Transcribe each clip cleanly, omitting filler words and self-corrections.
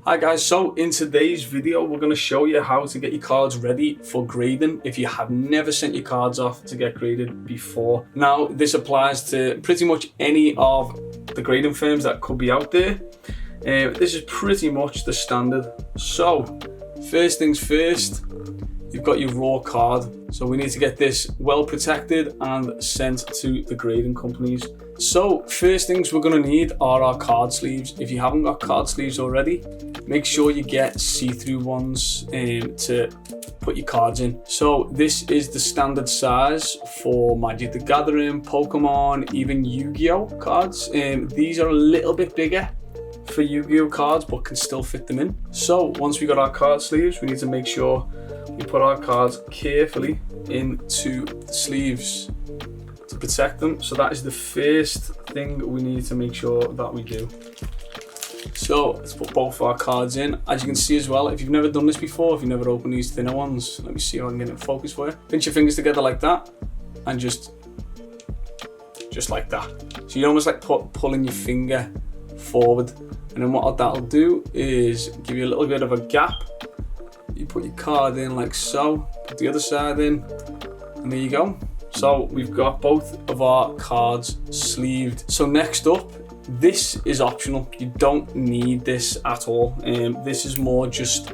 Hi guys, so in today's video we're going to show you how to get your cards ready for grading if you have never sent your cards off to get graded before. Now this applies to pretty much any of the grading firms that could be out there. This is pretty much the standard. So first things first, you've got your raw card. So we need to get this well protected and sent to the grading companies. So first things we're going to need are our card sleeves. If you haven't got card sleeves already, make sure you get see-through ones to put your cards in. So this is the standard size for Magic the Gathering, Pokemon, even Yu-Gi-Oh cards. These are a little bit bigger for Yu-Gi-Oh cards but can still fit them in. So once we got our card sleeves, we need to make sure we put our cards carefully into the sleeves to protect them. So that is the first thing we need to make sure that we do. So let's put both our cards in. As you can see as well, if you've never done this before, if you've never opened these thinner ones, let me see if I can get it in focus for you. Pinch your fingers together like that and just like that. So you're almost like pulling your finger forward, and then what that'll do is give you a little bit of a gap. You put your card in like so, put the other side in, and there you go. So we've got both of our cards sleeved. So next up, this is optional. You don't need this at all. This is more just,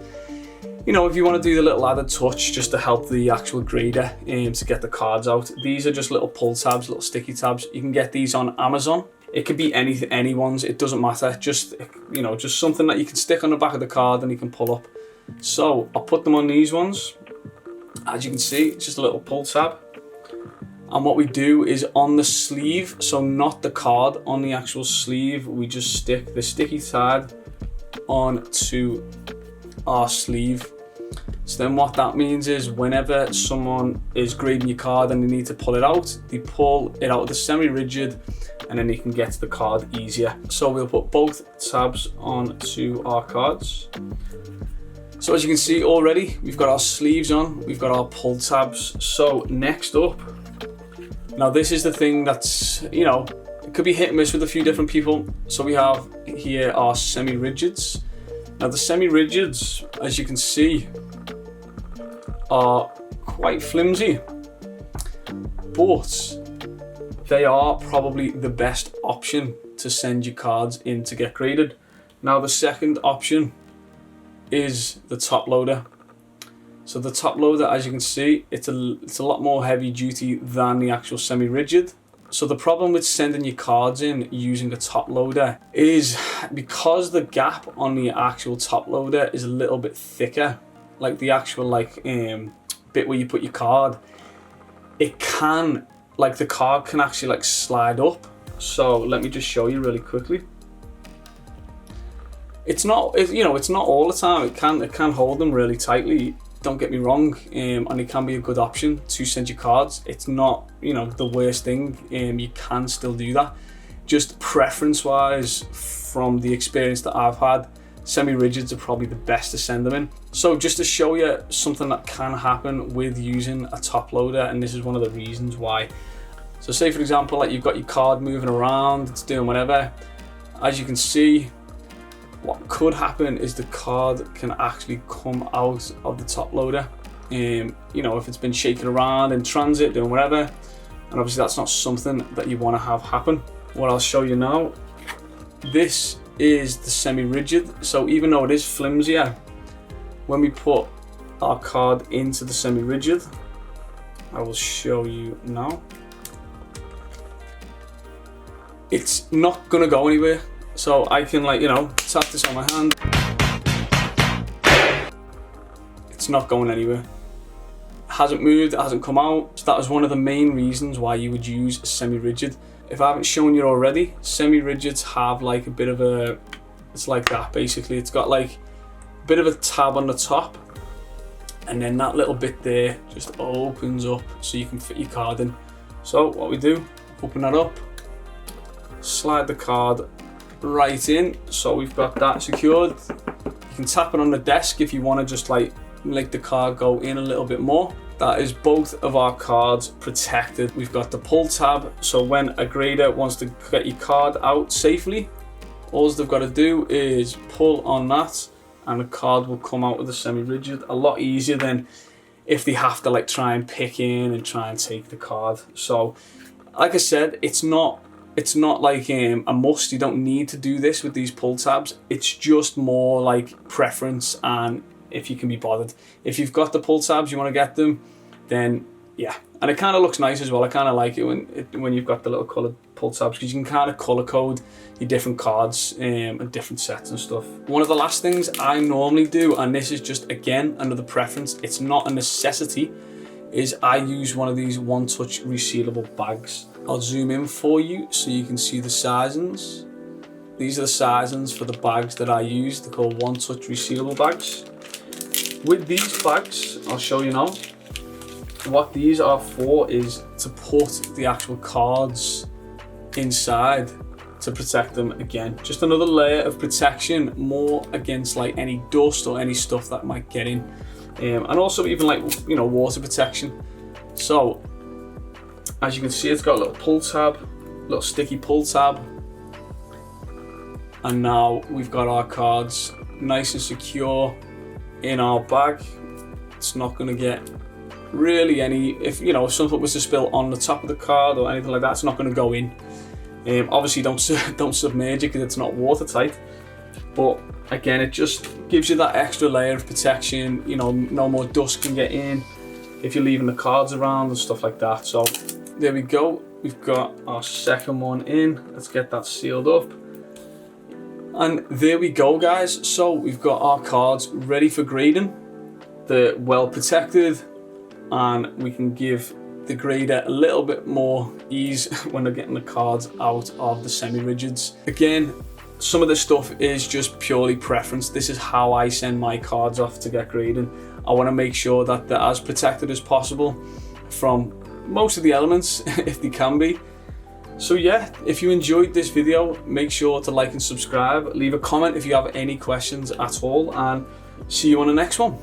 you know, if you want to do the little added touch just to help the actual grader to get the cards out. These are just little pull tabs, little sticky tabs. You can get these on Amazon. It could be anyone's, it doesn't matter. Just, you know, just something that you can stick on the back of the card and you can pull up. So I'll put them on these ones. As you can see, it's just a little pull tab. And what we do is on the sleeve, so not the card, on the actual sleeve, we just stick the sticky side onto our sleeve. So then what that means is whenever someone is grading your card and they need to pull it out, they pull it out of the semi-rigid and then they can get to the card easier. So we'll put both tabs onto our cards. So as you can see already, we've got our sleeves on, we've got our pull tabs. So next up, now this is the thing that's, you know, it could be hit and miss with a few different people. So we have here our semi-rigids. Now the semi-rigids, as you can see, are quite flimsy, but they are probably the best option to send your cards in to get graded. Now the second option is the top loader. So the top loader, as you can see, it's a lot more heavy duty than the actual semi-rigid. So the problem with sending your cards in using a top loader is because the gap on the actual top loader is a little bit thicker, like the actual bit where you put your card, it can, like the card can actually like slide up. So let me just show you really quickly. It's not all the time. It can hold them really tightly. Don't get me wrong, and it can be a good option to send your cards. It's not, you know, the worst thing. You can still do that. Just preference-wise, from the experience that I've had, semi-rigids are probably the best to send them in. So just to show you something that can happen with using a top loader, and this is one of the reasons why. So say for example, like you've got your card moving around, it's doing whatever. As you can see, what could happen is the card can actually come out of the top loader. You know, if it's been shaking around in transit, doing whatever, and obviously that's not something that you want to have happen. What I'll show you now, this is the semi-rigid. So even though it is flimsier, when we put our card into the semi-rigid, I will show you now, it's not gonna go anywhere. So I can, like, you know, tap this on my hand. It's not going anywhere. It hasn't moved, it hasn't come out. So that was one of the main reasons why you would use a semi-rigid. If I haven't shown you already, semi-rigids have like a bit of a, it's like that basically. It's got like a bit of a tab on the top, and then that little bit there just opens up so you can fit your card in. So what we do, open that up, slide the card right in, so we've got that secured. You can tap it on the desk if you want to just like make the card go in a little bit more. That is both of our cards protected. We've got the pull tab, so when a grader wants to get your card out safely, all they've got to do is pull on that and the card will come out with the semi-rigid a lot easier than if they have to like try and pick in and try and take the card. So like I said, it's not like a must. You don't need to do this with these pull tabs. It's just more like preference and if you can be bothered. If you've got the pull tabs, you want to get them, then yeah. And it kind of looks nice as well. I kind of like it when you've got the little coloured pull tabs, because you can kind of colour code your different cards and different sets and stuff. One of the last things I normally do, and this is just again another preference, it's not a necessity, is I use one of these one-touch resealable bags. I'll zoom in for you so you can see the sizings. These are the sizings for the bags that I use. They're called one-touch resealable bags. With these bags, I'll show you now. What these are for is to put the actual cards inside to protect them again. Just another layer of protection, more against like any dust or any stuff that might get in. And also even like, you know, water protection. So as you can see, it's got a little pull tab, little sticky pull tab. And now we've got our cards nice and secure in our bag. It's not going to get really any, if you know, if something was to spill on the top of the card or anything like that, it's not going to go in. Obviously don't submerge it because it's not watertight, but again, it just gives you that extra layer of protection. You know, no more dust can get in if you're leaving the cards around and stuff like that. So there we go, we've got our second one in. Let's get that sealed up. And there we go, guys. So we've got our cards ready for grading. They're well protected, and we can give the grader a little bit more ease when they're getting the cards out of the semi-rigids. Again, some of this stuff is just purely preference. This is how I send my cards off to get graded. I want to make sure that they're as protected as possible from most of the elements, if they can be. So yeah, if you enjoyed this video, make sure to like and subscribe. Leave a comment if you have any questions at all, and see you on the next one.